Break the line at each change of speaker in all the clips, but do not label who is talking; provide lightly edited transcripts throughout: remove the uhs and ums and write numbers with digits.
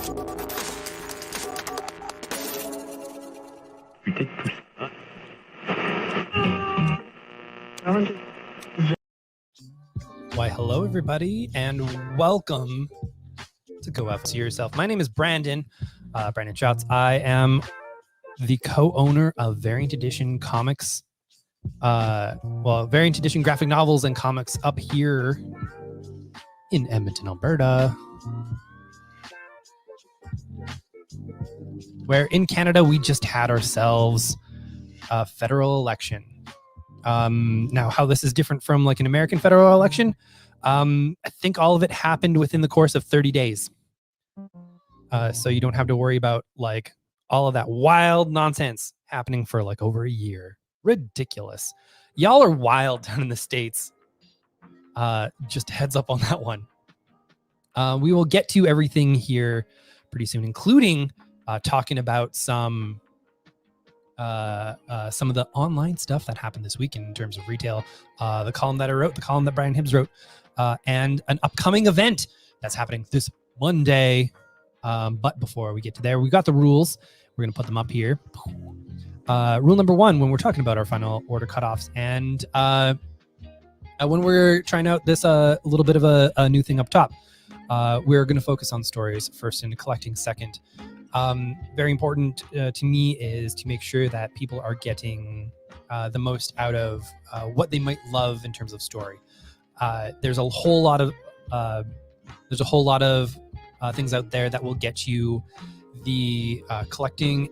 Why, hello everybody, and welcome to Go F.O.C Yourself. My name is Brandon, Brandon Schouts. I am the co-owner of Variant Edition Comics, Variant Edition graphic novels and comics up here in Edmonton, Alberta, where in Canada we just had ourselves a federal election. Now, how this is different from like an American federal election, I think all of it happened within the course of 30 days. So you don't have to worry about like all of that wild nonsense happening for like over a year. Ridiculous. Y'all are wild down in the States. Just heads up on that one. We will get to everything here pretty soon, including talking about some of the online stuff that happened this week in terms of retail, the column that I wrote, the column that Brian Hibbs wrote, and an upcoming event that's happening this Monday. But before we get to there, we got the rules. We're going to put them up here. Rule number 1, when we're talking about our final order cutoffs, and when we're trying out this little bit of a new thing up top, we're going to focus on stories first and collecting second. Very important to me is to make sure that people are getting the most out of what they might love in terms of story. There's a whole lot of things out there that will get you the collecting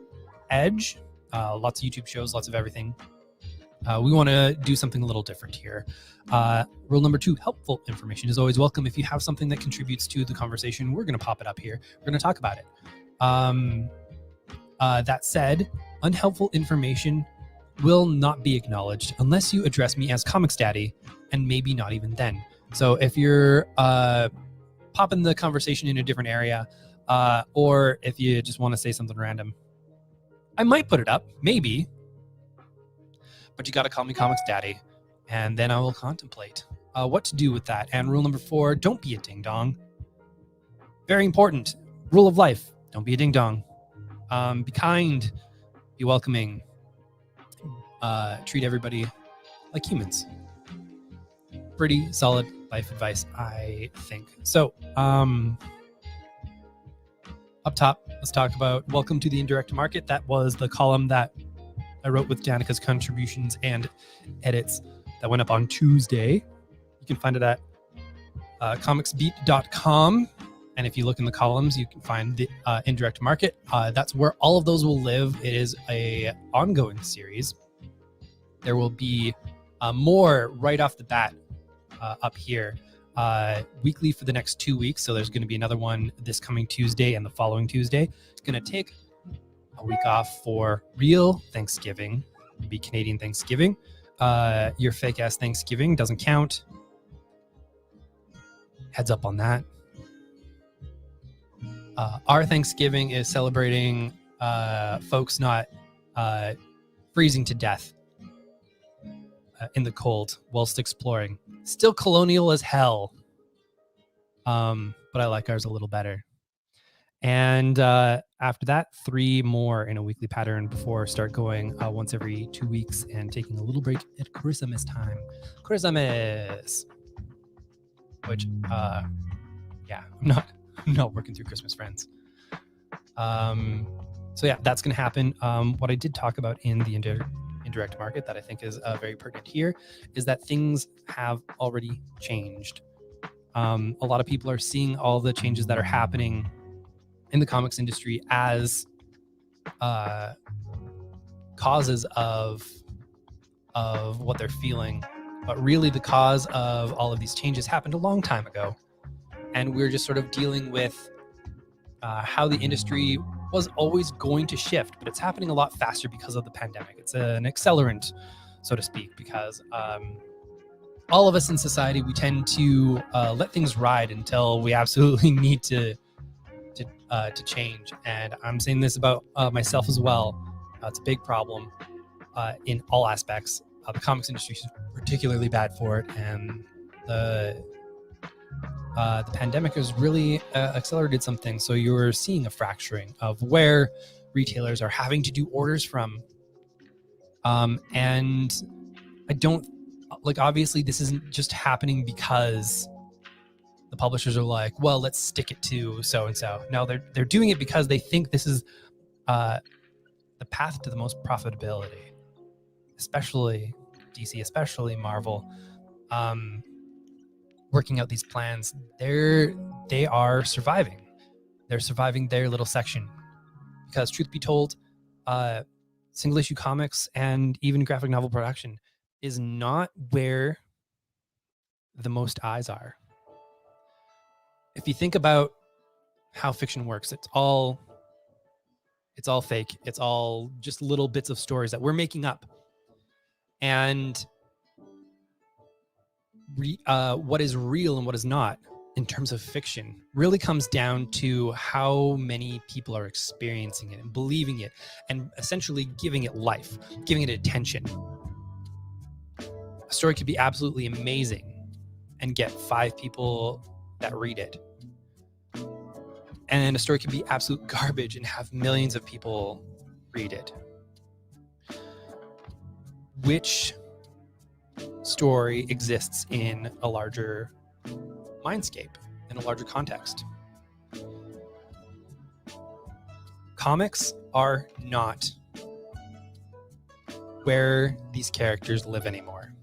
edge. Lots of YouTube shows, lots of everything. We want to do something a little different here. Rule number 2, helpful information is always welcome. If you have something that contributes to the conversation, we're going to pop it up here. We're going to talk about it. That said, unhelpful information will not be acknowledged unless you address me as Comics Daddy, and maybe not even then. So if you're popping the conversation in a different area, or if you just want to say something random, I might put it up, maybe, but you got to call me Comics Daddy, and then I will contemplate what to do with that. And rule number 4, don't be a ding-dong. Very important. Rule of life. Don't be a ding-dong. Be kind. Be welcoming. Treat everybody like humans. Pretty solid life advice, I think. So, up top, let's talk about Welcome to the Indirect Market. That was the column that I wrote with Danica's contributions and edits that went up on Tuesday. You can find it at comicsbeat.com. And if you look in the columns, you can find the Indirect Market. That's where all of those will live. It is a ongoing series. There will be more right off the bat up here, weekly for the next 2 weeks. So there's going to be another one this coming Tuesday and the following Tuesday. It's going to take a week off for real Thanksgiving. It'll be Canadian Thanksgiving. Your fake ass Thanksgiving doesn't count. Heads up on that. Our Thanksgiving is celebrating folks not freezing to death in the cold whilst exploring. Still colonial as hell, but I like ours a little better. And after that, 3 more in a weekly pattern before start going once every 2 weeks and taking a little break at Christmas time. Christmas, which I'm not working through Christmas, friends. So yeah, that's going to happen. What I did talk about in the indirect market that I think is very pertinent here is that things have already changed. A lot of people are seeing all the changes that are happening in the comics industry as causes of what they're feeling. But really the cause of all of these changes happened a long time ago. And we're just sort of dealing with how the industry was always going to shift, but it's happening a lot faster because of the pandemic. It's an accelerant, so to speak, because all of us in society, we tend to let things ride until we absolutely need to change. And I'm saying this about myself as well. It's a big problem in all aspects. The comics industry is particularly bad for it, and the the pandemic has really accelerated some things. So you're seeing a fracturing of where retailers are having to do orders from. And I don't, like, obviously this isn't just happening because the publishers are like, well, let's stick it to so-and-so. No, they're doing it because they think this is the path to the most profitability, especially DC, especially Marvel. Working out these plans, they are surviving. They're surviving their little section because, truth be told, single issue comics and even graphic novel production is not where the most eyes are. If you think about how fiction works, it's all fake. It's all just little bits of stories that we're making up. And what is real and what is not in terms of fiction really comes down to how many people are experiencing it and believing it and essentially giving it life, giving it attention. A story could be absolutely amazing and get 5 people that read it. And a story could be absolute garbage and have millions of people read it. Which story exists in a larger mindscape, in a larger context? Comics are not where these characters live anymore.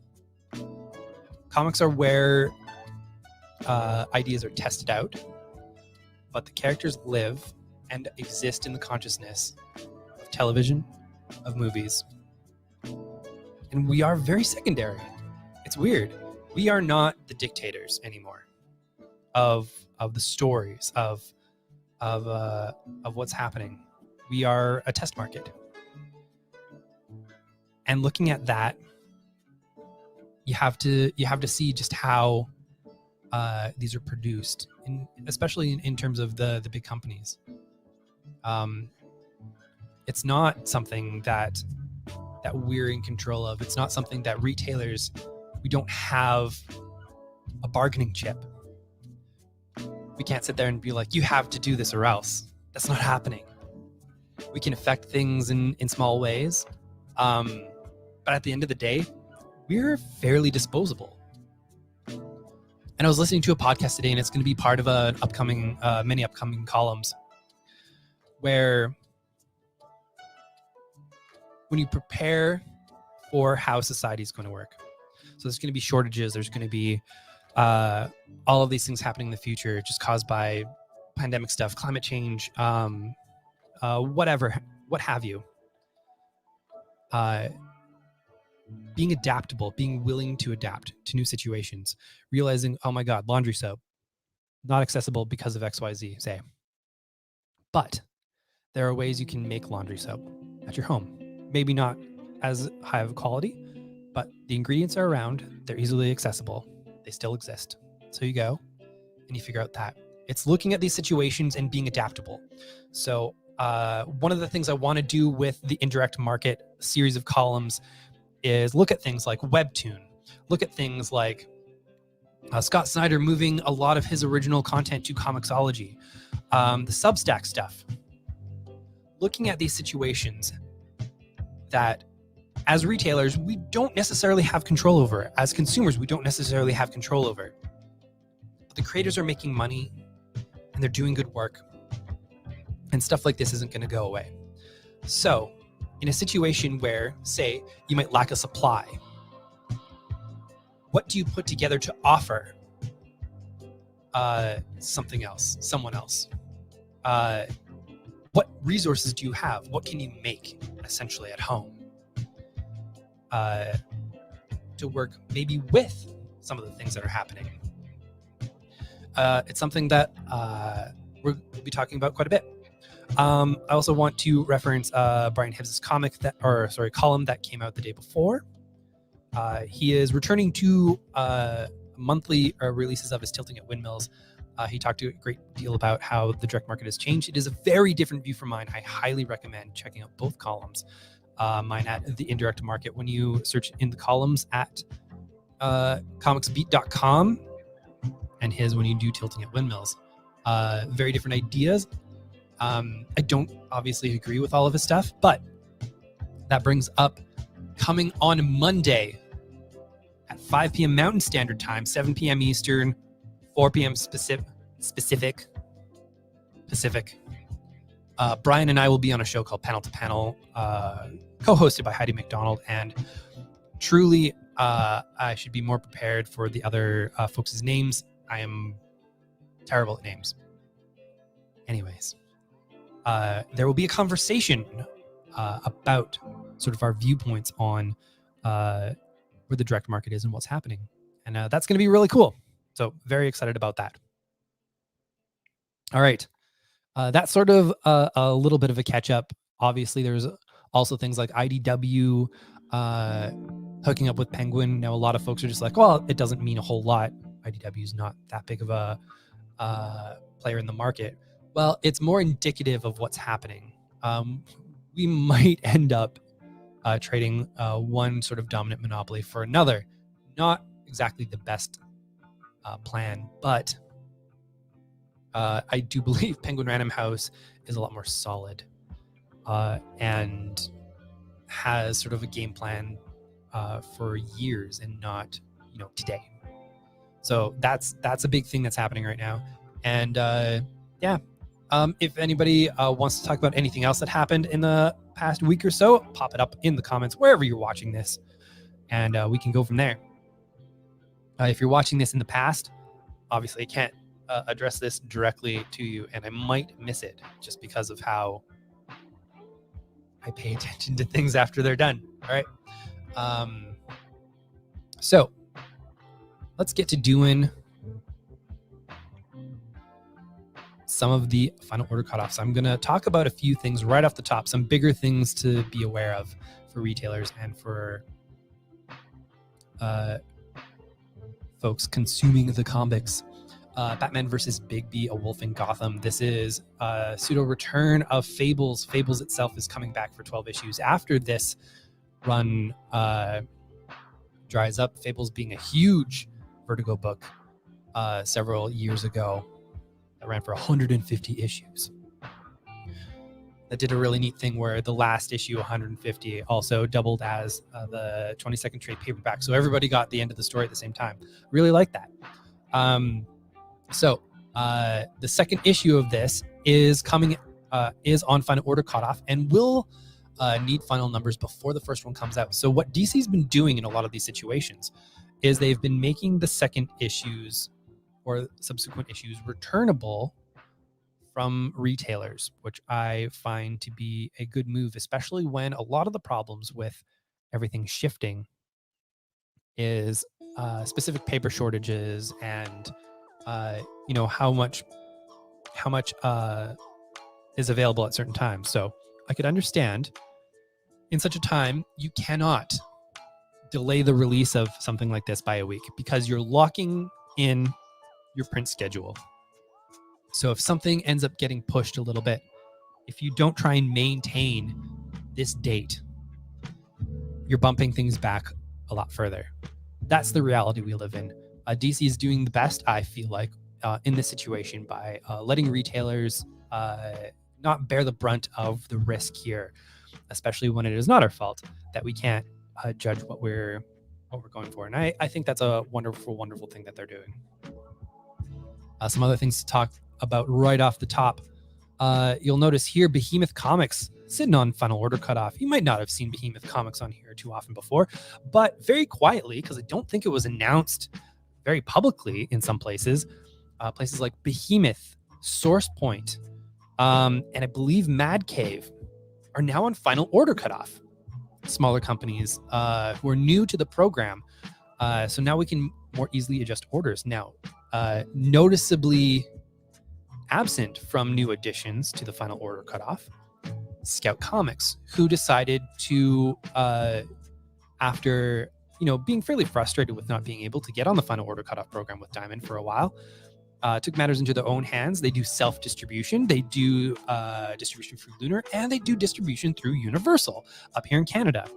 Comics are where ideas are tested out, but the characters live and exist in the consciousness of television, of movies. And we are very secondary. It's weird. We are not the dictators anymore of the stories of what's happening. We are a test market. And looking at that, you have to see just how these are produced, especially in terms of the big companies. It's not something that we're in control of. It's not something that retailers, we don't have a bargaining chip. We can't sit there and be like, you have to do this or else. That's not happening. We can affect things in small ways. But at the end of the day, we're fairly disposable. And I was listening to a podcast today, and it's going to be part of an upcoming, many upcoming columns, where when you prepare for how society is going to work, so there's going to be shortages, there's going to be all of these things happening in the future, just caused by pandemic stuff, climate change, whatever, what have you. Being adaptable, being willing to adapt to new situations, realizing, oh my God, laundry soap, not accessible because of XYZ, say. But there are ways you can make laundry soap at your home. Maybe not as high of a quality, but the ingredients are around, they're easily accessible, they still exist. So you go and you figure out that. It's looking at these situations and being adaptable. So one of the things I want to do with the Indirect Market series of columns is look at things like Webtoon, look at things like Scott Snyder moving a lot of his original content to Comixology, the Substack stuff. Looking at these situations that as retailers, we don't necessarily have control over. As consumers, we don't necessarily have control over. But the creators are making money and they're doing good work. And stuff like this isn't going to go away. So in a situation where, say, you might lack a supply, what do you put together to offer something else, someone else? What resources do you have? What can you make essentially at home to work maybe with some of the things that are happening? It's something that we'll be talking about quite a bit. I also want to reference Brian Hibbs' column that came out the day before. He is returning to monthly releases of his Tilting at Windmills. He talked a great deal about how the direct market has changed. It is a very different view from mine. I highly recommend checking out both columns. Mine at the Indirect Market. When you search in the columns at comicsbeat.com, and his When You Do Tilting at Windmills. Very different ideas. I don't obviously agree with all of his stuff, but that brings up coming on Monday at 5 p.m. Mountain Standard Time, 7 p.m. Eastern, 4 p.m. Pacific. Brian and I will be on a show called Panel to Panel, co-hosted by Heidi McDonald, and truly, I should be more prepared for the other folks' names. I am terrible at names. Anyways, there will be a conversation about sort of our viewpoints on where the direct market is and what's happening. And that's going to be really cool. So very excited about that. All right. That's sort of a little bit of a catch up. Obviously, there's also things like IDW hooking up with Penguin. Now, a lot of folks are just like, well, it doesn't mean a whole lot. IDW is not that big of a player in the market. Well, it's more indicative of what's happening. We might end up trading one sort of dominant monopoly for another. Not exactly the best plan, but I do believe Penguin Random House is a lot more solid and has sort of a game plan for years and not, today. So that's a big thing that's happening right now. And if anybody wants to talk about anything else that happened in the past week or so, pop it up in the comments wherever you're watching this, and we can go from there. If you're watching this in the past, obviously I can't address this directly to you, and I might miss it just because of how I pay attention to things after they're done. All right. So let's get to doing some of the final order cutoffs. I'm going to talk about a few things right off the top, some bigger things to be aware of for retailers and for folks consuming the comics. Batman versus Bigby, A Wolf in Gotham. This is a pseudo return of Fables. Fables itself is coming back for 12 issues after this run dries up. Fables being a huge Vertigo book several years ago that ran for 150 issues. That did a really neat thing where the last issue, 150, also doubled as the 22nd trade paperback. So everybody got the end of the story at the same time. Really like that. So the second issue of this is coming, is on final order cutoff, and will need final numbers before the first one comes out. So what DC's been doing in a lot of these situations is they've been making the second issues or subsequent issues returnable from retailers, which I find to be a good move, especially when a lot of the problems with everything shifting is specific paper shortages and how much is available at certain times. So I could understand in such a time you cannot delay the release of something like this by a week because you're locking in your print schedule. So if something ends up getting pushed a little bit, if you don't try and maintain this date, you're bumping things back a lot further. That's the reality we live in. DC is doing the best, I feel like, in this situation by letting retailers not bear the brunt of the risk here, especially when it is not our fault that we can't judge what we're going for. And I think that's a wonderful, wonderful thing that they're doing. Some other things to talk about right off the top. You'll notice here Behemoth Comics sitting on final order cutoff. You might not have seen Behemoth Comics on here too often before, but very quietly, because I don't think it was announced very publicly in some places, places like Behemoth, Source Point, and I believe Mad Cave are now on final order cutoff. Smaller companies who are new to the program. So now we can more easily adjust orders. Now, noticeably absent from new additions to the final order cutoff, Scout Comics, who decided to, after being fairly frustrated with not being able to get on the final order cutoff program with Diamond for a while, took matters into their own hands. They do self-distribution. They do distribution through Lunar, and they do distribution through Universal up here in Canada,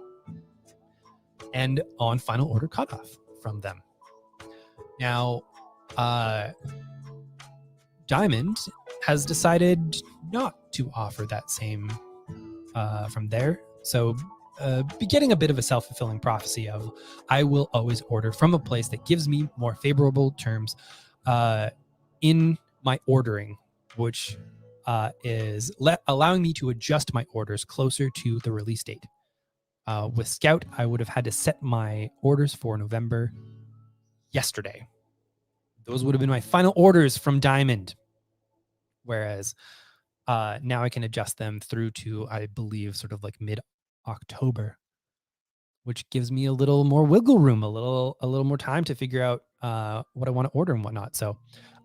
and on final order cutoff from them. Now, Diamond has decided not to offer that same from there. So beginning a bit of a self-fulfilling prophecy of I will always order from a place that gives me more favorable terms in my ordering, which is allowing me to adjust my orders closer to the release date. With Scout, I would have had to set my orders for November yesterday. Those would have been my final orders from Diamond. Whereas now I can adjust them through to, I believe, sort of like mid-October, which gives me a little more wiggle room, a little more time to figure out what I want to order and whatnot. So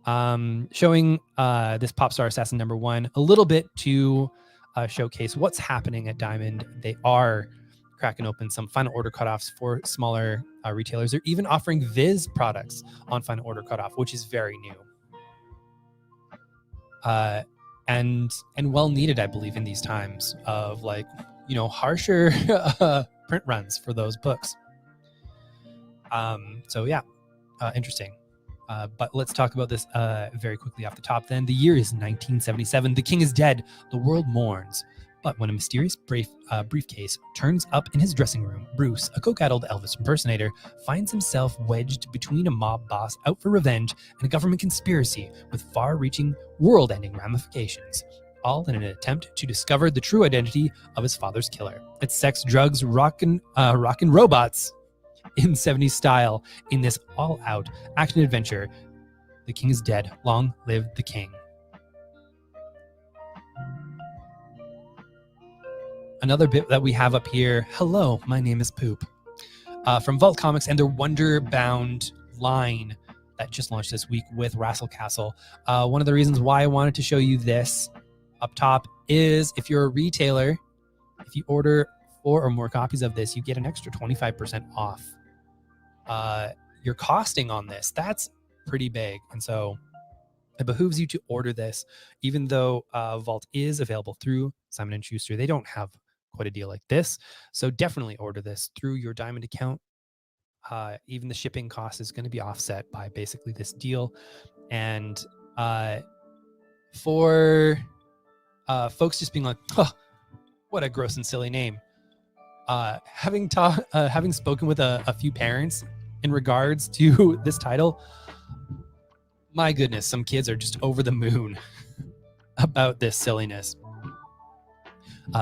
showing this Popstar Assassin #1 a little bit to showcase what's happening at Diamond. They are cracking open some final order cutoffs for smaller retailers. They're even offering Viz products on final order cutoff, which is very new. And well needed, I believe, in these times of like, harsher print runs for those books. So yeah, interesting. But let's talk about this very quickly off the top then. The year is 1977. The king is dead. The world mourns. But when a mysterious briefcase turns up in his dressing room, Bruce, a coke-addled Elvis impersonator, finds himself wedged between a mob boss out for revenge and a government conspiracy with far-reaching, world-ending ramifications, all in an attempt to discover the true identity of his father's killer. It's sex, drugs, rock and robots in 70s style in this all-out action adventure. The king is dead. Long live the king. Another bit that we have up here. Hello, my name is Poop. From Vault Comics and their Wonderbound line that just launched this week with Rassel Castle. One of the reasons why I wanted to show you this up top is if you're a retailer, if you order 4 or more copies of this, you get an extra 25% off your costing on this. That's pretty big. And so it behooves you to order this, even though Vault is available through Simon & Schuster. They don't have quite a deal like this. So definitely order this through your Diamond account. Even the shipping cost is going to be offset by basically this deal. And for folks just being like, oh, what a gross and silly name. Having spoken with a few parents in regards to this title, my goodness, some kids are just over the moon about this silliness.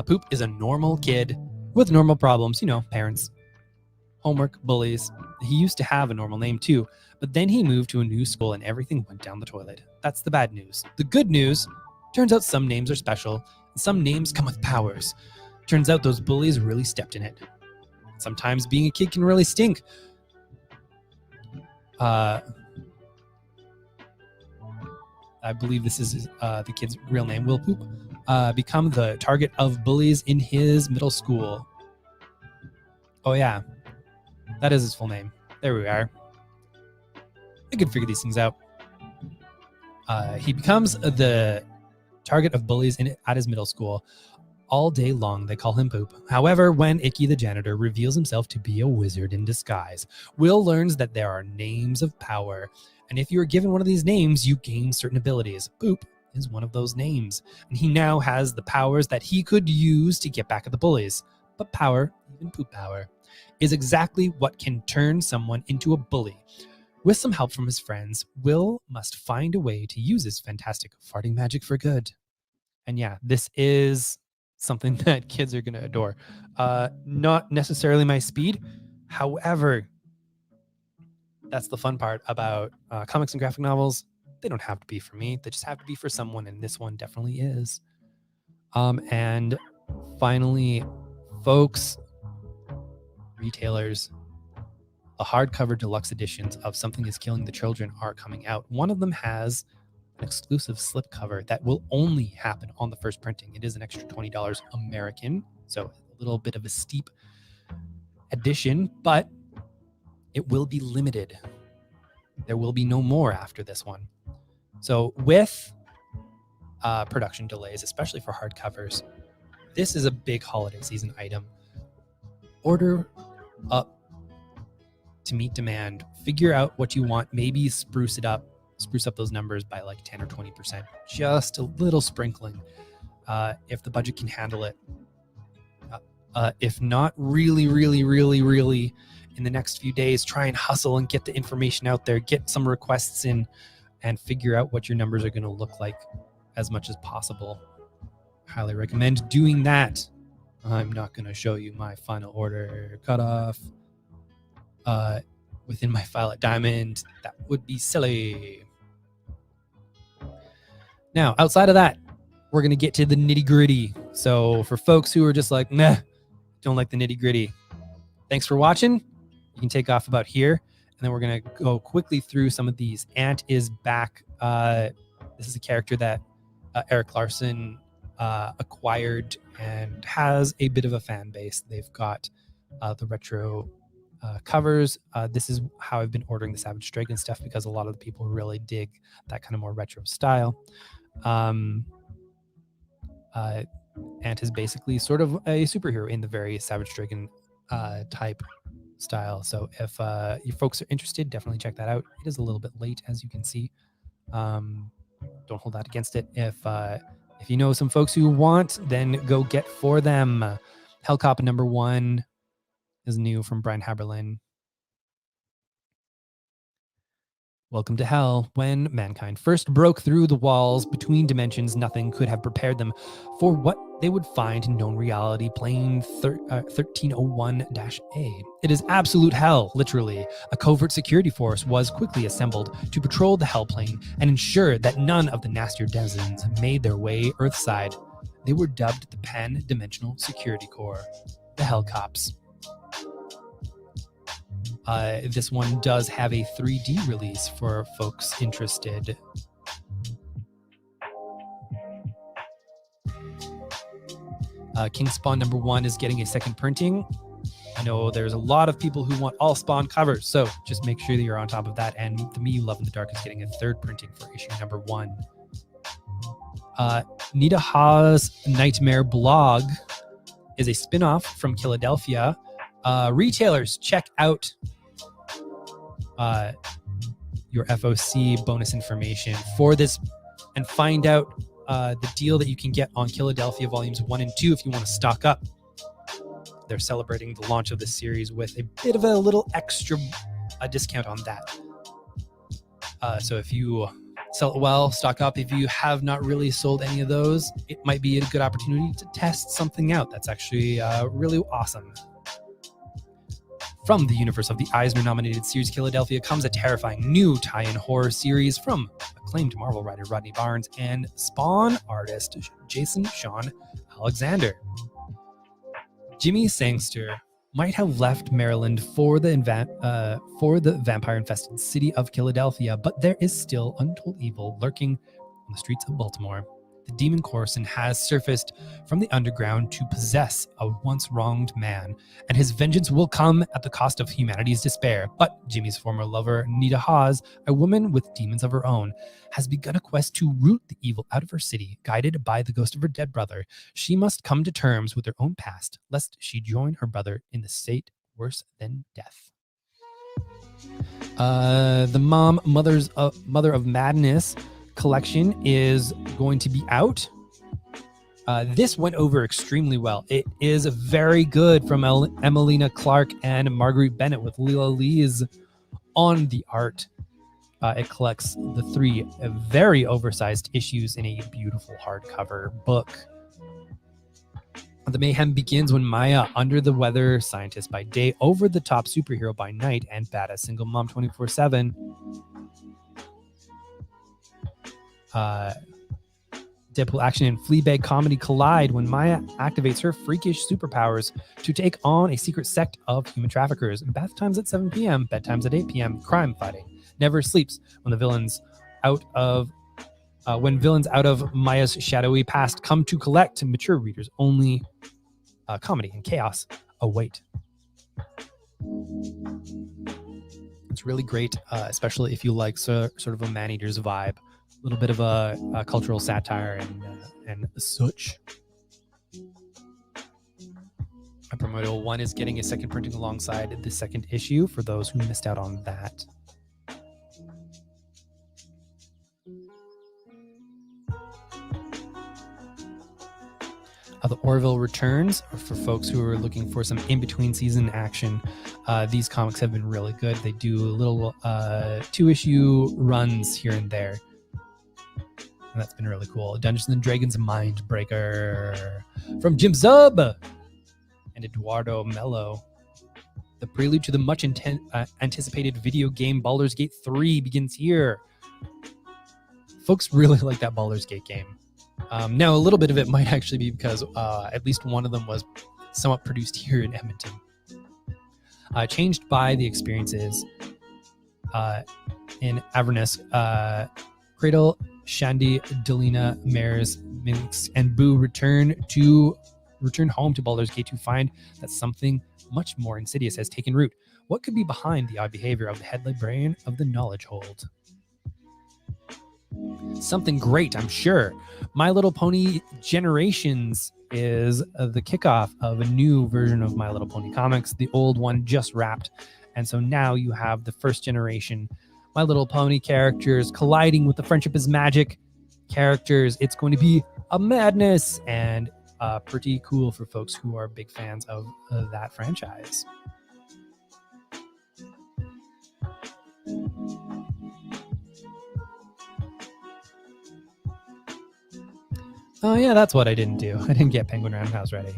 Poop is a normal kid with normal problems, parents, homework, bullies. He used to have a normal name too, but then he moved to a new school and everything went down the toilet. That's the bad news. The good news, turns out some names are special, and some names come with powers. Turns out those bullies really stepped in it. Sometimes being a kid can really stink. I believe this is the kid's real name, Will Poop, become the target of bullies in his middle school. Oh yeah, that is his full name. There we are. I could figure these things out. He becomes the target of bullies at his middle school. All day long, they call him Poop. However, when Icky the janitor reveals himself to be a wizard in disguise, Will learns that there are names of power. And if you are given one of these names, you gain certain abilities. Poop is one of those names. And he now has the powers that he could use to get back at the bullies. But power, even Poop power, is exactly what can turn someone into a bully. With some help from his friends, Will must find a way to use his fantastic farting magic for good. And yeah, this is something that kids are going to adore. Not necessarily my speed. However, that's the fun part about comics and graphic novels. They don't have to be for me. They just have to be for someone, and this one definitely is. And finally, folks, retailers, the hardcover deluxe editions of Something is Killing the Children are coming out. One of them has an exclusive slipcover that will only happen on the first printing. It is an extra $20 American, so a little bit of a steep edition, but it will be limited. There will be no more after this one. So with production delays, especially for hardcovers, this is a big holiday season item. Order up to meet demand. Figure out what you want. Maybe spruce it up spruce up those numbers by like 10 or 20%, just a little sprinkling, if the budget can handle it. If not, really, in the next few days, try and hustle and get the information out there, get some requests in, and figure out what your numbers are going to look like as much as possible. Highly recommend doing that. I'm not going to show you my final order cutoff within my file at Diamond. That would be silly. Now, outside of that, we're going to get to the nitty gritty. So for folks who are just like, nah, don't like the nitty gritty, thanks for watching. You can take off about here. And then we're going to go quickly through some of these. Ant is back. This is a character that Eric Larson acquired and has a bit of a fan base. They've got the retro covers. This is how I've been ordering the Savage Dragon stuff, because a lot of the people really dig that kind of more retro style. Ant is basically sort of a superhero in the very Savage Dragon type style. So if you folks are interested, definitely check that out. It is a little bit late, as you can see. Don't hold that against it. If you know some folks who want, then go get for them. Hellcop #1 is new from Brian Haberlin. Welcome to Hell. When mankind first broke through the walls between dimensions, nothing could have prepared them for what they would find in known reality. Plane 1301-A. It is absolute hell, literally. A covert security force was quickly assembled to patrol the hell plane and ensure that none of the nastier denizens made their way earthside. They were dubbed the Pan-Dimensional Security Corps, the Hell Cops. This one does have a 3D release for folks interested. King Spawn #1 is getting a second printing. I know there's a lot of people who want all Spawn covers, so just make sure that you're on top of that. And The Me You Love in the Dark is getting a third printing for issue #1. Nita Ha's Nightmare blog is a spin-off from Philadelphia. Retailers, check out your F.O.C. bonus information for this and find out the deal that you can get on Philadelphia Volumes 1 and 2 if you want to stock up. They're celebrating the launch of this series with a bit of a little extra discount on that. So if you sell it well, stock up. If you have not really sold any of those, it might be a good opportunity to test something out. That's actually really awesome. From the universe of the Eisner-nominated series Philadelphia comes a terrifying new tie-in horror series from acclaimed Marvel writer Rodney Barnes and Spawn artist Jason Sean Alexander. Jimmy Sangster might have left Maryland for the vampire-infested city of Philadelphia, but there is still untold evil lurking on the streets of Baltimore. The demon Corson has surfaced from the underground to possess a once wronged man, and his vengeance will come at the cost of humanity's despair. But Jimmy's former lover, Nita Haas, a woman with demons of her own, has begun a quest to root the evil out of her city. Guided by the ghost of her dead brother, she must come to terms with her own past, lest she join her brother in the state worse than death. The Mother of Madness collection is going to be out. This went over extremely well. It is very good, from Emelina Clark and Marguerite Bennett, with Leela Lees on the art. It collects the 3 very oversized issues in a beautiful hardcover book. The mayhem begins when Maya, under the weather scientist by day, over the top superhero by night, and badass single mom 24/7, Deadpool action and Fleabag comedy collide when Maya activates her freakish superpowers to take on a secret sect of human traffickers. Bath times at 7 p.m., bedtimes at 8 p.m. Crime fighting never sleeps when villains out of Maya's shadowy past come to collect. Mature readers only. Comedy and chaos await. It's really great, especially if you like sort of a man-eater's vibe. A little bit of a cultural satire and such. Primordial 1 is getting a second printing alongside the second issue for those who missed out on that. The Orville Returns, for folks who are looking for some in-between season action. These comics have been really good. They do little 2-issue runs here and there. And that's been really cool. Dungeons and Dragons Mindbreaker from Jim Zub and Eduardo Mello. The prelude to the much anticipated video game Baldur's Gate 3 begins here. Folks really like that Baldur's Gate game. Now, a little bit of it might actually be because at least one of them was somewhat produced here in Edmonton. Changed by the experiences in Avernus, Cradle, Shandy, Delina, Mares, Minx, and Boo return home to Baldur's Gate to find that something much more insidious has taken root. What could be behind the odd behavior of the head librarian of the Knowledge Hold? Something great, I'm sure. My Little Pony Generations is the kickoff of a new version of My Little Pony comics. The old one just wrapped, and so now you have the first generation My Little Pony characters colliding with the Friendship is Magic characters. It's going to be a madness, and pretty cool for folks who are big fans of that franchise. Oh yeah, that's what I didn't do. I didn't get Penguin Roundhouse ready.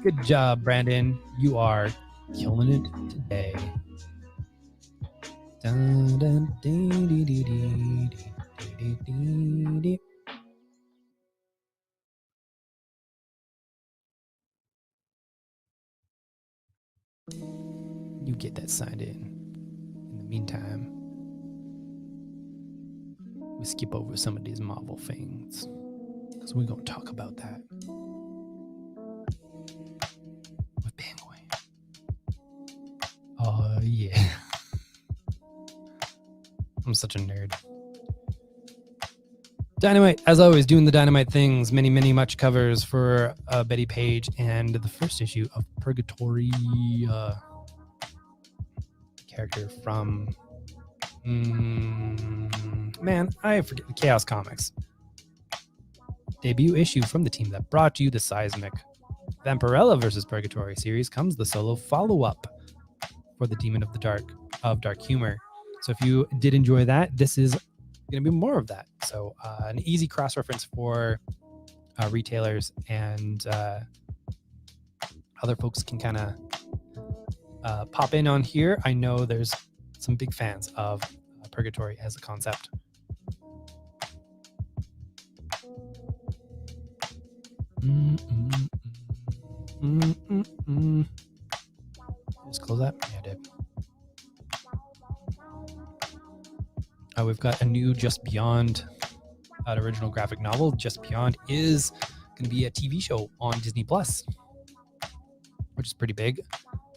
Good job, Brandon. You are killing it today. Dun, dun, dee, dee, dee, dee, dee, dee, dee. You get that signed in. In the meantime, we skip over some of these Marvel things because we're going to talk about that with Penguin. Oh, yeah. I'm such a nerd. Dynamite, as always, doing the Dynamite things. Many, many much covers for Betty Page and the first issue of Purgatory. Character from... man, I forget. Chaos Comics. Debut issue from the team that brought you the Seismic Vampirella vs. Purgatory series comes the solo follow-up for the Demon of the Dark of Dark Humor. So if you did enjoy that, this is going to be more of that. So an easy cross-reference for retailers, and other folks can kind of pop in on here. I know there's some big fans of Purgatory as a concept. Just close that. Yeah, I did. We've got a new Just Beyond original graphic novel. Just Beyond is going to be a TV show on Disney Plus, which is pretty big.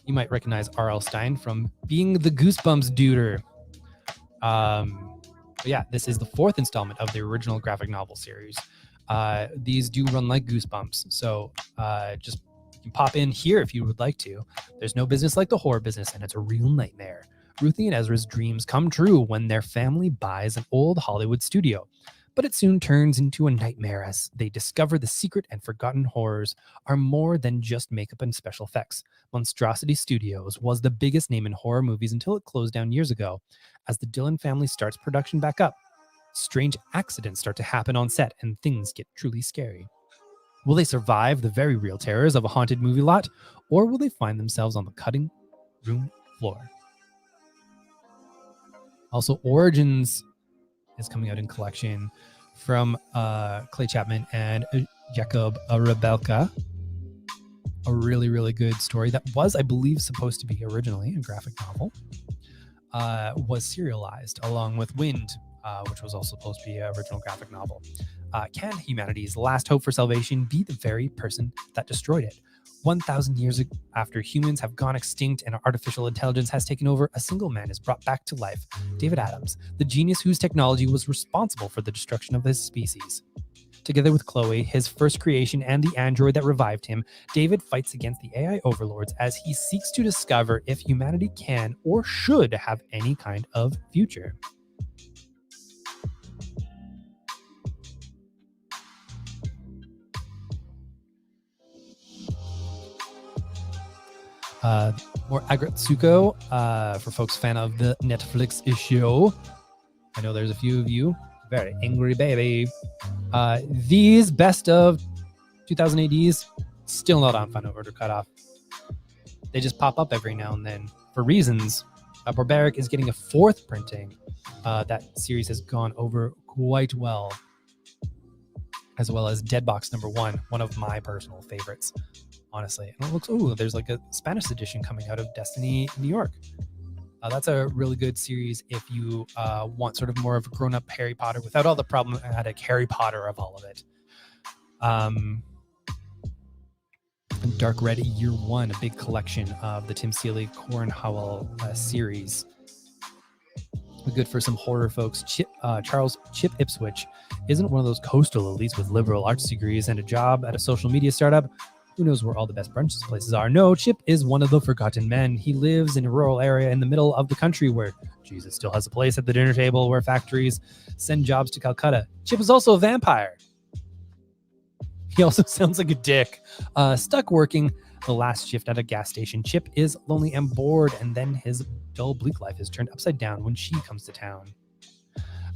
You might recognize R.L. Stine from being the Goosebumps duder. But yeah, this is the 4th installment of the original graphic novel series. These do run like Goosebumps, so just you can pop in here if you would like to. There's no business like the horror business, and it's a real nightmare. Ruthie and Ezra's dreams come true when their family buys an old Hollywood studio. But it soon turns into a nightmare as they discover the secret and forgotten horrors are more than just makeup and special effects. Monstrosity Studios was the biggest name in horror movies until it closed down years ago. As the Dillon family starts production back up, strange accidents start to happen on set and things get truly scary. Will they survive the very real terrors of a haunted movie lot, or will they find themselves on the cutting room floor? Also, Origins is coming out in collection from Clay Chapman and Jacob Rebelka. A really, really good story that was, I believe, supposed to be originally a graphic novel. Was serialized along with Wind, which was also supposed to be an original graphic novel. Can humanity's last hope for salvation be the very person that destroyed it? 1,000 years after humans have gone extinct and artificial intelligence has taken over, a single man is brought back to life, David Adams, the genius whose technology was responsible for the destruction of his species. Together with Chloe, his first creation, and the android that revived him, David fights against the AI overlords as he seeks to discover if humanity can or should have any kind of future. More Agretsuko for folks fan of the Netflix show. I know there's a few of you. Very angry baby. These best of 2000 ADs still not on final order cutoff. They just pop up every now and then for reasons. Barbaric is getting a 4th printing. That series has gone over quite well, as well as Deadbox #1, one of my personal favorites, honestly. And it looks, there's like a Spanish edition coming out of Destiny New York. That's a really good series if you want sort of more of a grown-up Harry Potter without all the problematic Harry Potter of all of it. Dark Red Year 1, a big collection of the Tim Seeley Cornhowell series. Good for some horror folks. Charles Chip Ipswich isn't one of those coastal elites with liberal arts degrees and a job at a social media startup. Who knows where all the best brunch places are? No, Chip is one of the forgotten men. He lives in a rural area in the middle of the country where Jesus still has a place at the dinner table, where factories send jobs to Calcutta. Chip is also a vampire. He also sounds like a dick. Stuck working the last shift at a gas station, Chip is lonely and bored, and then his dull, bleak life is turned upside down when she comes to town.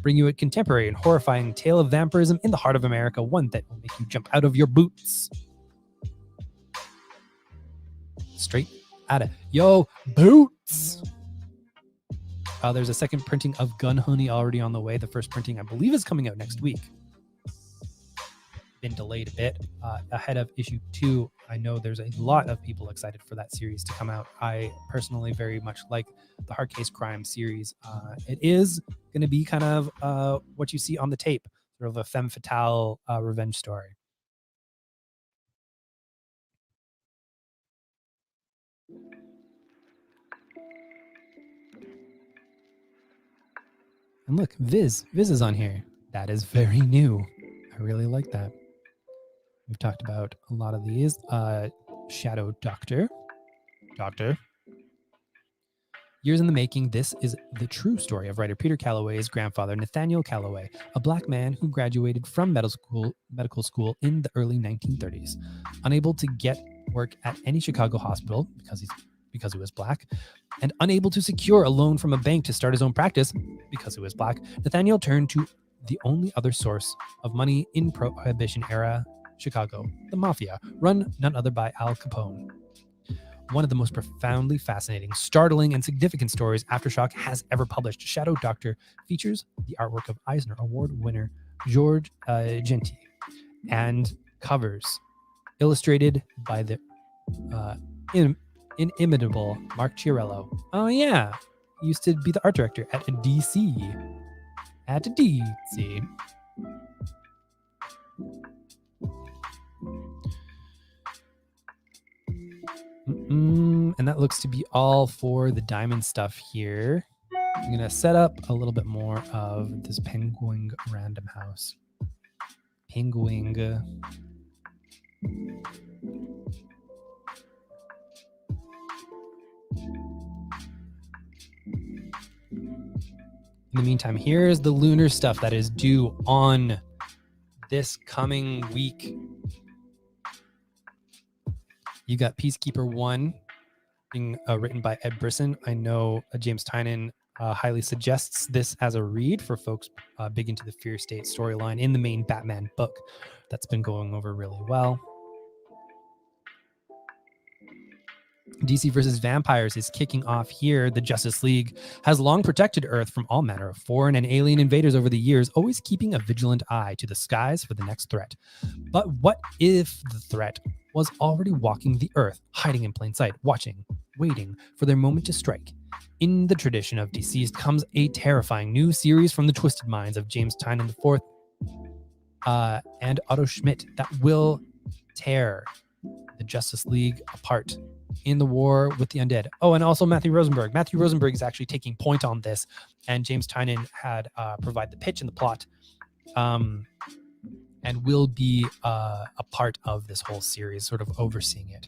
Bring you a contemporary and horrifying tale of vampirism in the heart of America, one that will make you jump out of your boots. Straight out of yo boots. There's a 2nd printing of Gun Honey already on the way. The 1st printing, I believe, is coming out next week. Been delayed a bit ahead of issue 2. I know there's a lot of people excited for that series to come out. I personally very much like the Hard Case Crime series. It is going to be kind of what you see on the tape, sort of a femme fatale revenge story. And look, Viz is on here. That is very new. I really like that. We've talked about a lot of these. Shadow Doctor. Years in the making, this is the true story of writer Peter Calloway's grandfather, Nathaniel Calloway, a black man who graduated from medical school in the early 1930s. Unable to get work at any Chicago hospital because he was black, and unable to secure a loan from a bank to start his own practice because he was black, Nathaniel turned to the only other source of money in Prohibition-era Chicago, the Mafia, run none other by Al Capone. One of the most profoundly fascinating, startling, and significant stories Aftershock has ever published, Shadow Doctor features the artwork of Eisner Award winner George Genti and covers illustrated by the inimitable Mark Chiarello. Oh yeah, he used to be the art director at DC. And that looks to be all for the diamond stuff here. I'm going to set up a little bit more of this Penguin Random House. Penguin. In the meantime, here's the lunar stuff that is due on this coming week. You got Peacekeeper 1 being written by Ed Brisson. I know James Tynion highly suggests this as a read for folks big into the Fear State storyline in the main Batman book. That's been going over really well. DC versus Vampires is kicking off here. The Justice League has long protected Earth from all manner of foreign and alien invaders over the years, always keeping a vigilant eye to the skies for the next threat. But what if the threat was already walking the Earth, hiding in plain sight, watching, waiting for their moment to strike? In the tradition of Deceased comes a terrifying new series from the twisted minds of James Tynion IV and Otto Schmidt that will tear the Justice League apart in the war with the undead. Oh, and also Matthew Rosenberg. Matthew Rosenberg is actually taking point on this, and James Tynion had provided the pitch and the plot, and will be a part of this whole series, sort of overseeing it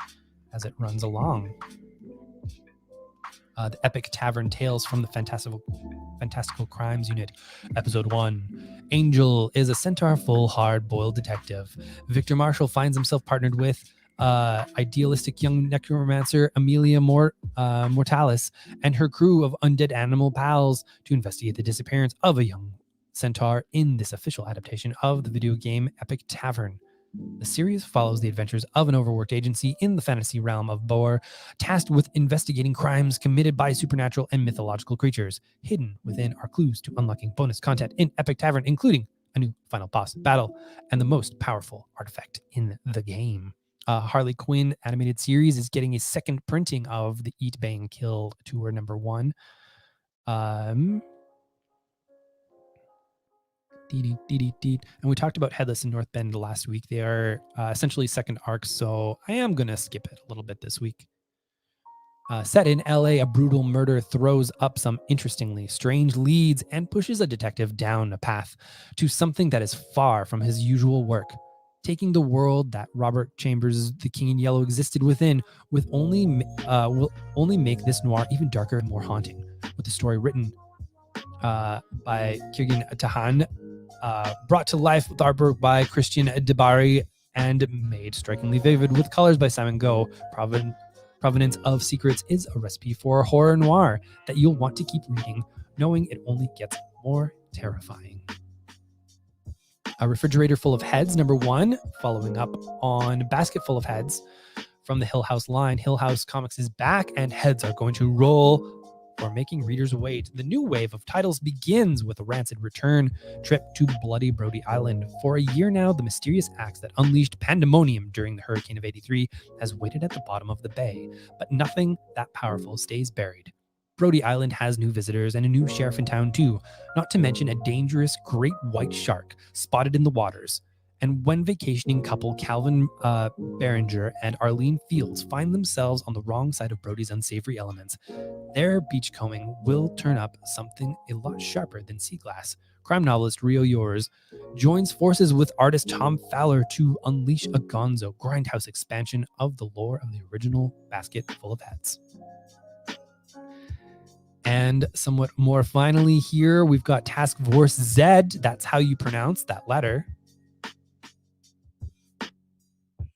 as it runs along. The Epic Tavern Tales from the Fantastical Crimes Unit, Episode 1. Angel is a centaur-full, hard-boiled detective. Victor Marshall finds himself partnered with idealistic young necromancer Amelia Mortalis and her crew of undead animal pals to investigate the disappearance of a young centaur in this official adaptation of the video game Epic Tavern. The series follows the adventures of an overworked agency in the fantasy realm of Boer, tasked with investigating crimes committed by supernatural and mythological creatures. Hidden within are clues to unlocking bonus content in Epic Tavern, including a new final boss battle and the most powerful artifact in the game. Harley Quinn animated series is getting a second printing of the Eat, Bang, Kill Tour #1. And we talked about Headless in North Bend last week. They are essentially second arcs, so I am going to skip it a little bit this week. Set in LA, a brutal murder throws up some interestingly strange leads and pushes a detective down a path to something that is far from his usual work. Taking the world that Robert Chambers' The King in Yellow existed within will only make this noir even darker and more haunting. With the story written by Kieran Tahan, brought to life with artwork by Christian Debari, and made strikingly vivid with colors by Simon Goh, Provenance of Secrets is a recipe for horror noir that you'll want to keep reading, knowing it only gets more terrifying. A Refrigerator Full of Heads #1, following up on Basket Full of Heads from the Hill House line. Hill House Comics is back, and heads are going to roll for making readers wait. The new wave of titles begins with a rancid return trip to Bloody Brody Island. For a year now, the mysterious axe that unleashed pandemonium during the Hurricane of '83 has waited at the bottom of the bay, but nothing that powerful stays buried. Brody Island has new visitors and a new sheriff in town too, not to mention a dangerous great white shark spotted in the waters. And when vacationing couple Calvin Berenger and Arlene Fields find themselves on the wrong side of Brody's unsavory elements, their beachcombing will turn up something a lot sharper than sea glass. Crime novelist Rio Yours joins forces with artist Tom Fowler to unleash a gonzo grindhouse expansion of the lore of the original Basket Full of Heads. And somewhat more finally here, we've got Task Force Z. That's how you pronounce that letter.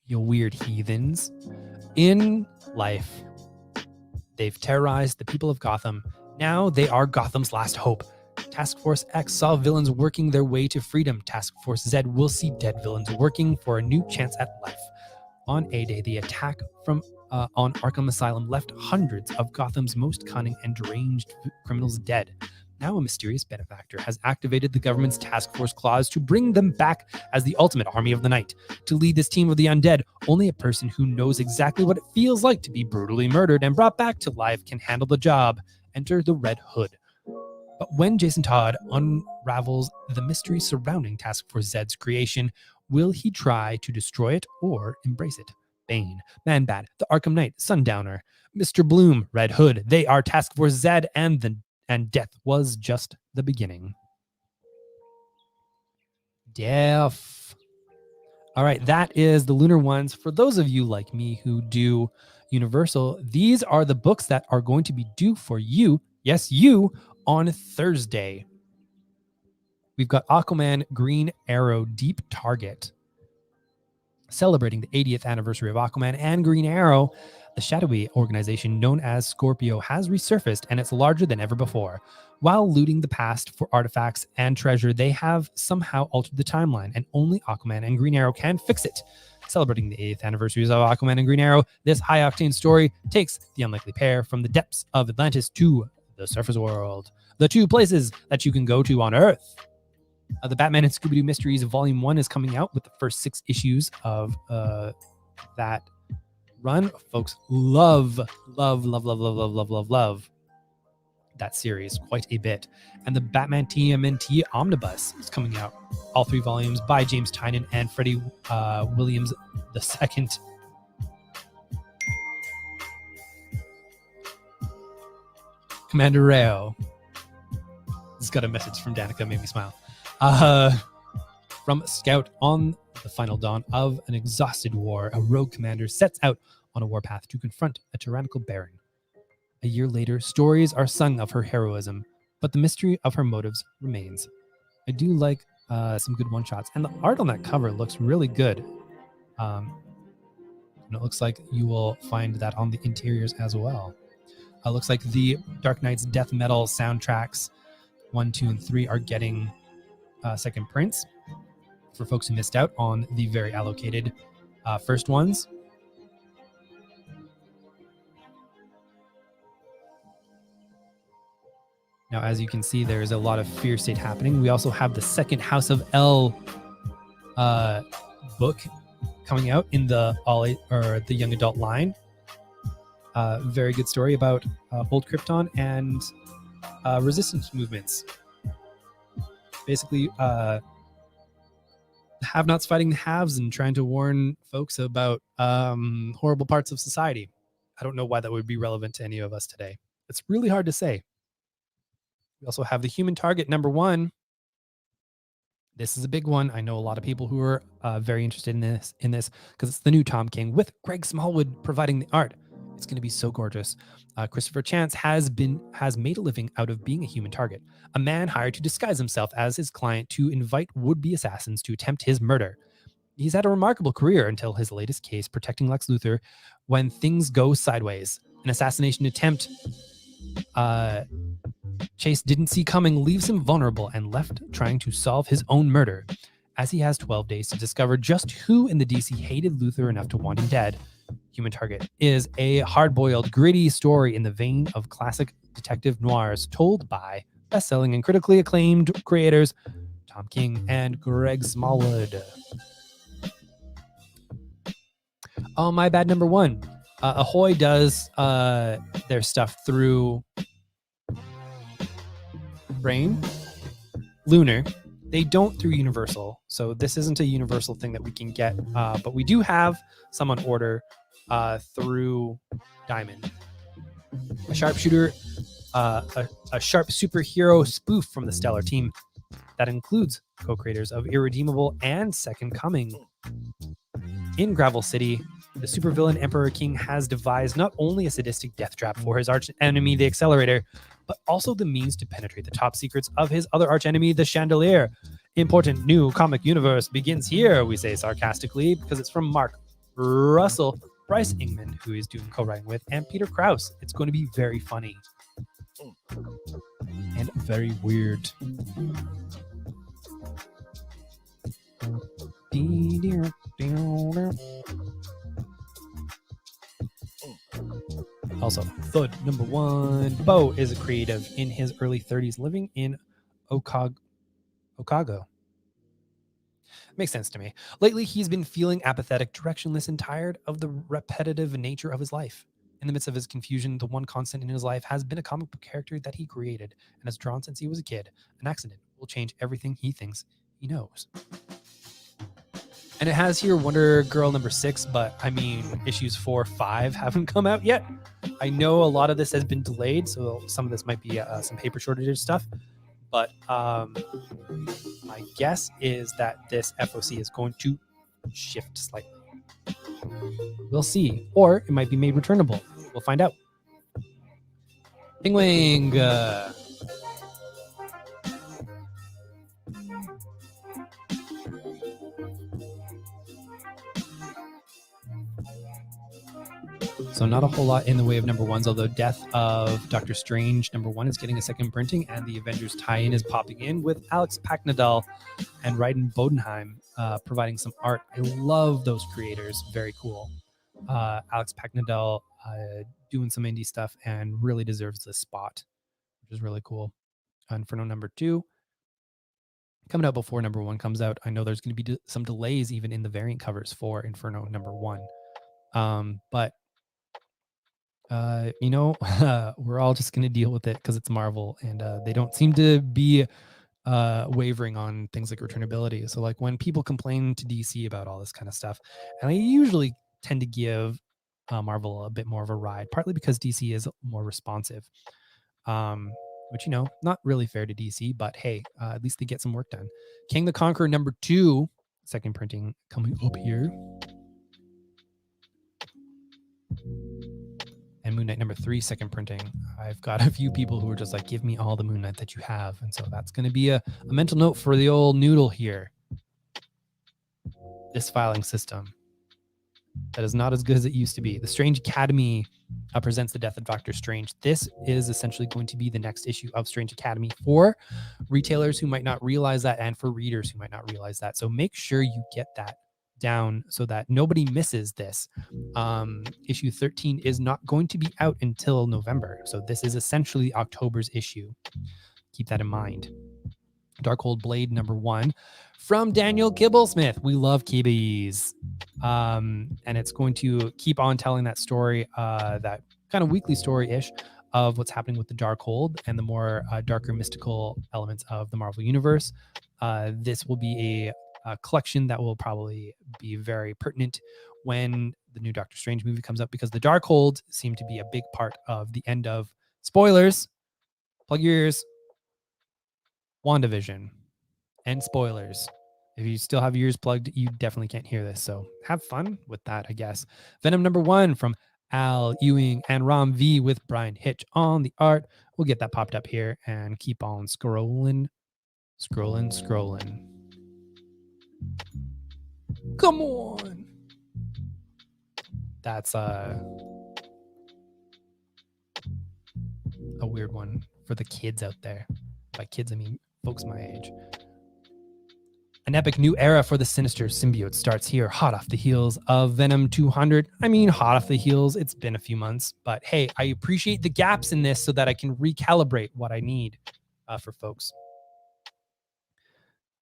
You weird heathens. In life, they've terrorized the people of Gotham. Now they are Gotham's last hope. Task Force X saw villains working their way to freedom. Task Force Z will see dead villains working for a new chance at life. On A-Day, the attack on Arkham Asylum left hundreds of Gotham's most cunning and deranged criminals dead. Now a mysterious benefactor has activated the government's task force clause to bring them back as the ultimate army of the night. To lead this team of the undead, only a person who knows exactly what it feels like to be brutally murdered and brought back to life can handle the job. Enter the Red Hood. But when Jason Todd unravels the mystery surrounding Task Force Z's creation, will he try to destroy it or embrace it? Bane, Man-Bat, the Arkham Knight, Sundowner, Mr. Bloom, Red Hood, they are Task Force Z, and death was just the beginning. Death. All right, that is the Lunar Ones. For those of you like me who do Universal, these are the books that are going to be due for you, yes, you, on Thursday. We've got Aquaman, Green Arrow, Deep Target. Celebrating the 80th anniversary of Aquaman and Green Arrow, the shadowy organization known as Scorpio has resurfaced, and it's larger than ever before. While looting the past for artifacts and treasure, they have somehow altered the timeline, and only Aquaman and Green Arrow can fix it. Celebrating the 80th anniversaries of Aquaman and Green Arrow, this high-octane story takes the unlikely pair from the depths of Atlantis to the surface world, the two places that you can go to on Earth. The Batman and Scooby-Doo Mysteries Volume 1 is coming out with the first 6 issues of that run. Folks love that series quite a bit. And the Batman Tmnt Omnibus is coming out. All 3 volumes by James Tynion and Freddie Williams II. Commander Rao. This got a message from Danica, made me smile. From Scout on the final dawn of an exhausted war, a rogue commander sets out on a warpath to confront a tyrannical baron. A year later, stories are sung of her heroism, but the mystery of her motives remains. I do like some good one-shots, and the art on that cover looks really good. And it looks like you will find that on the interiors as well. Looks like the Dark Knight's death metal soundtracks 1, 2, and 3 are getting second prints for folks who missed out on the very allocated first ones. Now, as you can see, there's a lot of Fear State happening. We also have the second House of L book coming out in the the young adult line. Very good story about Bold Krypton and resistance movements. Basically, have-nots fighting the haves and trying to warn folks about horrible parts of society. I don't know why that would be relevant to any of us today. It's really hard to say. We also have the Human Target #1. This is a big one. I know a lot of people who are very interested in this because it's the new Tom King with Greg Smallwood providing the art. It's going to be so gorgeous. Christopher Chance has made a living out of being a human target, a man hired to disguise himself as his client to invite would-be assassins to attempt his murder. He's had a remarkable career until his latest case protecting Lex Luthor when things go sideways. An assassination attempt Chase didn't see coming leaves him vulnerable and left trying to solve his own murder. As he has 12 days to discover just who in the DC hated Luthor enough to want him dead, Human Target is a hard-boiled, gritty story in the vein of classic detective noirs told by best-selling and critically acclaimed creators Tom King and Greg Smallwood. Oh, my bad, #1. Ahoy does their stuff through Brain, Lunar. They don't through Universal, so this isn't a Universal thing that we can get, but we do have some on order through Diamond. A sharpshooter, a sharp superhero spoof from the Stellar team that includes co-creators of Irredeemable and Second Coming. In Gravel City, the supervillain Emperor King has devised not only a sadistic death trap for his arch enemy, the Accelerator, but also the means to penetrate the top secrets of his other arch enemy, the Chandelier. Important new comic universe begins here, we say sarcastically, because it's from Mark Russell, Bryce Ingman, who he's doing co-writing with, and Peter Krause. It's going to be very funny and very weird. Also, Thud #1. Bo is a creative in his early 30s living in Okago. Makes sense to me. Lately, he's been feeling apathetic, directionless, and tired of the repetitive nature of his life. In the midst of his confusion, the one constant in his life has been a comic book character that he created and has drawn since he was a kid. An accident will change everything he thinks he knows. And it has here Wonder Girl #6, but I mean, issues 4, 5 haven't come out yet. I know a lot of this has been delayed, so some of this might be some paper shortage stuff. But my guess is that this F.O.C. is going to shift slightly. We'll see. Or it might be made returnable. We'll find out. Pingwing. So not a whole lot in the way of #1s, although Death of Doctor Strange #1 is getting a second printing, and the Avengers tie-in is popping in with Alex Paknadal and Ryden Bodenheim providing some art. I love those creators. Very cool. Alex Paknadal doing some indie stuff and really deserves this spot, which is really cool. Inferno #2 coming out before #1 comes out. I know there's going to be some delays even in the variant covers for Inferno #1. But we're all just going to deal with it because it's Marvel, and they don't seem to be wavering on things like returnability. So like when people complain to DC about all this kind of stuff, and I usually tend to give Marvel a bit more of a ride, partly because DC is more responsive, which, not really fair to DC, but hey, at least they get some work done. King the Conqueror #2, second printing coming up here. And Moon Knight #3, second printing. I've got a few people who are just like, give me all the Moon Knight that you have. And so that's going to be a mental note for the old noodle here. This filing system. That is not as good as it used to be. The Strange Academy presents the death of Doctor Strange. This is essentially going to be the next issue of Strange Academy for retailers who might not realize that and for readers who might not realize that. So make sure you get that down so that nobody misses this. Issue 13 is not going to be out until November. So this is essentially October's issue. Keep that in mind. Darkhold Blade #1 from Daniel Kibblesmith. We love Kibbies. And it's going to keep on telling that story, that kind of weekly story-ish of what's happening with the Darkhold and the more darker mystical elements of the Marvel Universe. This will be a collection that will probably be very pertinent when the new Doctor Strange movie comes up, because the Darkhold seem to be a big part of the end of, spoilers, plug your ears, WandaVision, and spoilers. If you still have your ears plugged, you definitely can't hear this. So have fun with that, I guess. Venom #1 from Al Ewing and Rom V with Brian Hitch on the art. We'll get that popped up here and keep on scrolling. Come on. That's a weird one for the kids out there. By kids, I mean folks my age. An epic new era for the sinister symbiote starts here, hot off the heels of Venom 200. I mean, hot off the heels. It's been a few months, but hey, I appreciate the gaps in this so that I can recalibrate what I need for folks.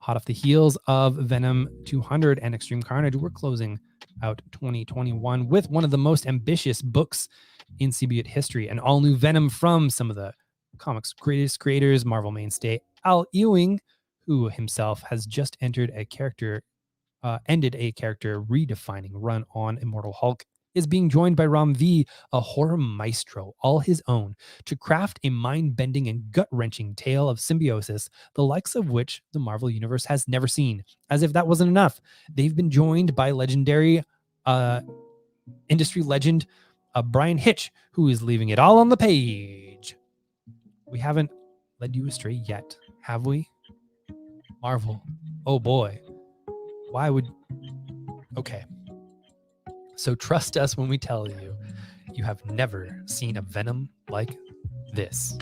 Hot off the heels of Venom 200 and Extreme Carnage, we're closing out 2021 with one of the most ambitious books in symbiote history, an all-new Venom from some of the comics' greatest creators, Marvel mainstay Al Ewing, who himself has just ended a character redefining run on Immortal Hulk, is being joined by Ram V, a horror maestro all his own, to craft a mind-bending and gut-wrenching tale of symbiosis, the likes of which the Marvel Universe has never seen. As if that wasn't enough, they've been joined by legendary industry legend Brian Hitch, who is leaving it all on the page. We haven't led you astray yet, have we? Marvel. Oh boy. Why would... Okay. So trust us when we tell you, you have never seen a Venom like this.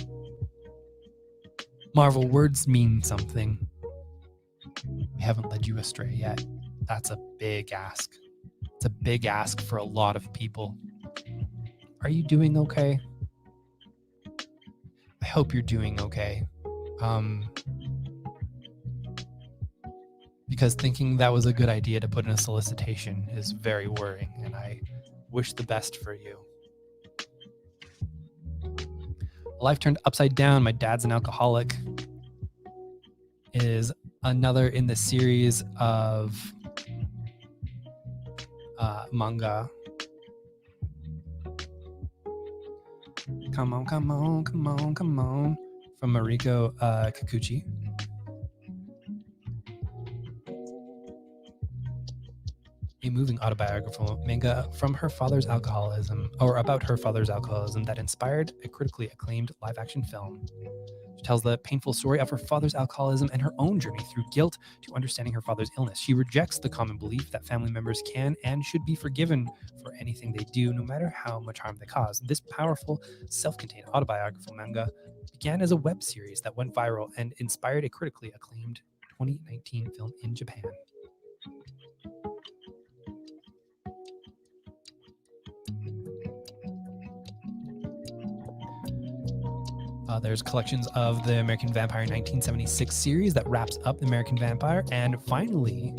Marvel, words mean something. We haven't led you astray yet. That's a big ask. It's a big ask for a lot of people. Are you doing okay? I hope you're doing okay. Because thinking that was a good idea to put in a solicitation is very worrying, and I wish the best for you. Life Turned Upside Down, My Dad's an Alcoholic, is another in the series of manga. Come on. From Mariko Kikuchi. A moving autobiographical manga from her father's alcoholism, or about her father's alcoholism, that inspired a critically acclaimed live-action film. She tells the painful story of her father's alcoholism and her own journey through guilt to understanding her father's illness. She rejects the common belief that family members can and should be forgiven for anything they do, no matter how much harm they cause. This powerful, self-contained autobiographical manga began as a web series that went viral and inspired a critically acclaimed 2019 film in Japan. There's collections of the American Vampire 1976 series that wraps up the American Vampire. And finally,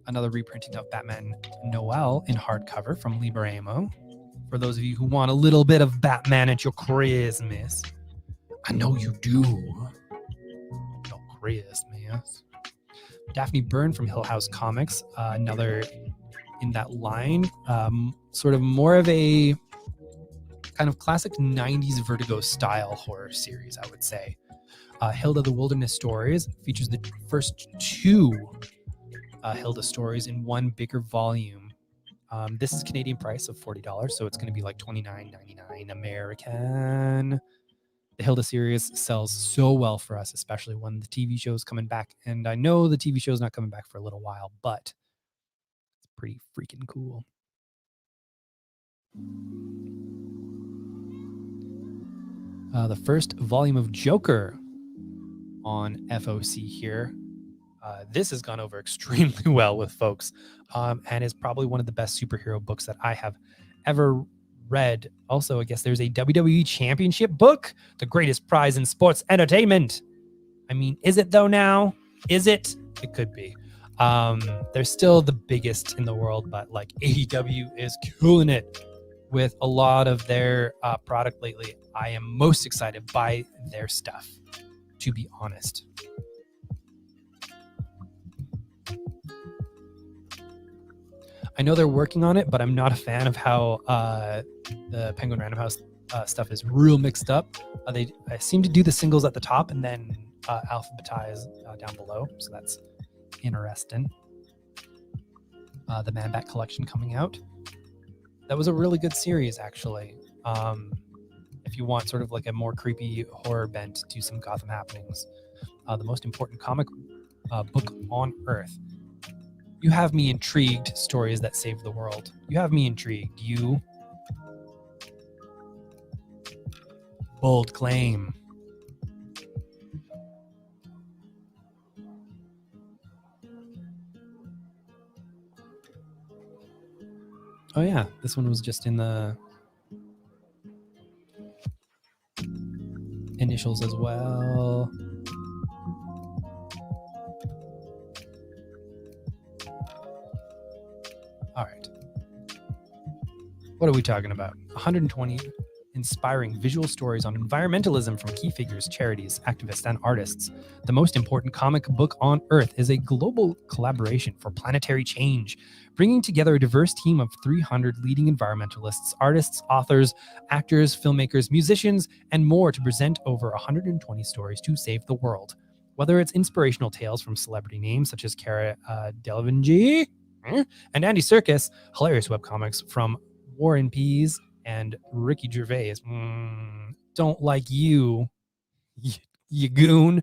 another reprinting of Batman Noel in hardcover from Libremo. For those of you who want a little bit of Batman at your Christmas. I know you do. Your Christmas. Daphne Byrne from Hill House Comics, another in that line. Sort of more of a kind of classic 90s Vertigo style horror series, I would say. Hilda the Wilderness Stories features the first two Hilda stories in one bigger volume. This is Canadian price of $40, so it's going to be like $29.99 American. The Hilda series sells so well for us, especially when the TV show is coming back. And I know the TV show is not coming back for a little while, but it's pretty freaking cool. The first volume of Joker on F.O.C. here. This has gone over extremely well with folks, and is probably one of the best superhero books that I have ever read. Also, I guess there's a WWE Championship book, the greatest prize in sports entertainment. I mean, is it though now? Is it? It could be. They're still the biggest in the world, but like AEW is killing it with a lot of their product lately. I am most excited by their stuff, to be honest. I know they're working on it, but I'm not a fan of how the Penguin Random House stuff is real mixed up. I seem to do the singles at the top and then alphabetize down below, so that's interesting. The Man Bat collection coming out. That was a really good series, actually. If you want sort of like a more creepy horror bent to some Gotham happenings. The most important comic book on Earth. You have me intrigued, stories that save the world. You have me intrigued. You. Bold claim. Oh yeah, this one was just in the initials as well. All right. What are we talking about? 120 inspiring visual stories on environmentalism from key figures, charities, activists, and artists. The most important comic book on Earth is a global collaboration for planetary change, bringing together a diverse team of 300 leading environmentalists, artists, authors, actors, filmmakers, musicians, and more to present over 120 stories to save the world. Whether it's inspirational tales from celebrity names such as Cara Delevingne and Andy Serkis, hilarious webcomics from War and Peas and Ricky Gervais, don't like you goon,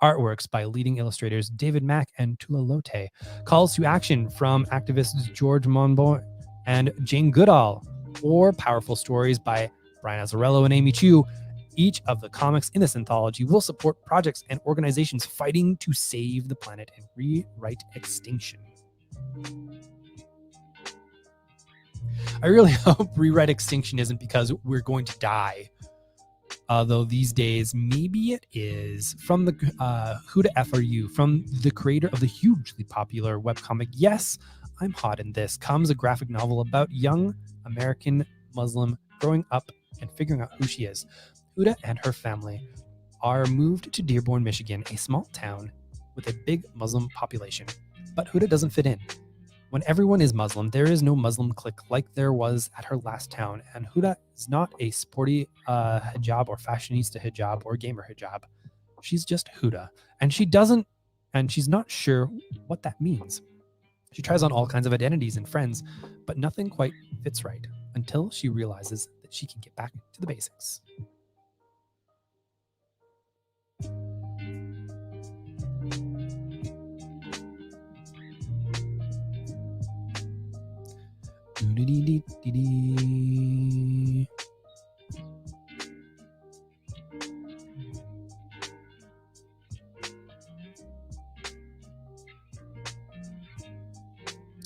artworks by leading illustrators David Mack and Tula Lote, calls to action from activists George Monbiot and Jane Goodall, or powerful stories by Brian Azzarello and Amy Chu. Each of the comics in this anthology will support projects and organizations fighting to save the planet and rewrite extinction. I really hope rewrite extinction isn't because we're going to die. Though these days, maybe it is. From the Who the F Are You? From the creator of the hugely popular webcomic Yes, I'm Hot in This, comes a graphic novel about young American Muslim growing up and figuring out who she is. Huda and her family are moved to Dearborn, Michigan, a small town with a big Muslim population. But Huda doesn't fit in. When everyone is Muslim, there is no Muslim clique like there was at her last town, and Huda is not a sporty hijab or fashionista hijab or gamer hijab. She's just Huda, and she's not sure what that means. She tries on all kinds of identities and friends, but nothing quite fits right until she realizes that she can get back to the basics.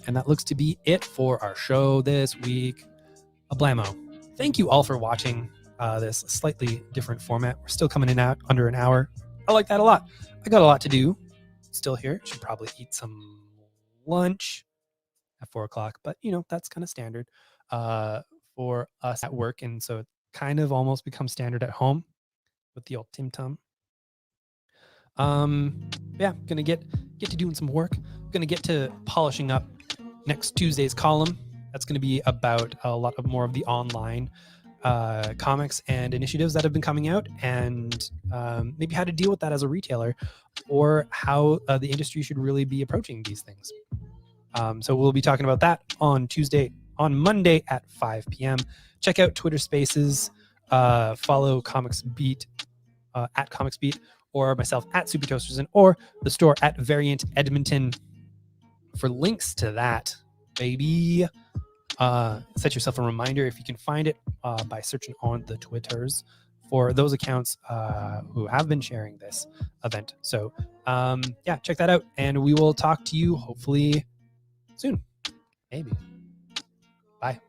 And that looks to be it for our show this week. Ablamo. Thank you all for watching this slightly different format. We're still coming in at under an hour. I like that a lot. I got a lot to do. Still here. Should probably eat some lunch at 4 o'clock, but that's kind of standard for us at work, and so it kind of almost becomes standard at home with the old Tim Tum. Gonna get to doing some work. Gonna get to polishing up next Tuesday's column. That's gonna be about a lot of more of the online comics and initiatives that have been coming out, and maybe how to deal with that as a retailer, or how the industry should really be approaching these things. So we'll be talking about that on Monday at 5 p.m. Check out Twitter Spaces, follow Comics Beat at Comics Beat, or myself at Soupy Toasterson, or the store at Variant Edmonton for links to that. baby. Set yourself a reminder if you can find it by searching on the Twitters for those accounts who have been sharing this event. So yeah, check that out, and we will talk to you hopefully soon. Maybe. Bye.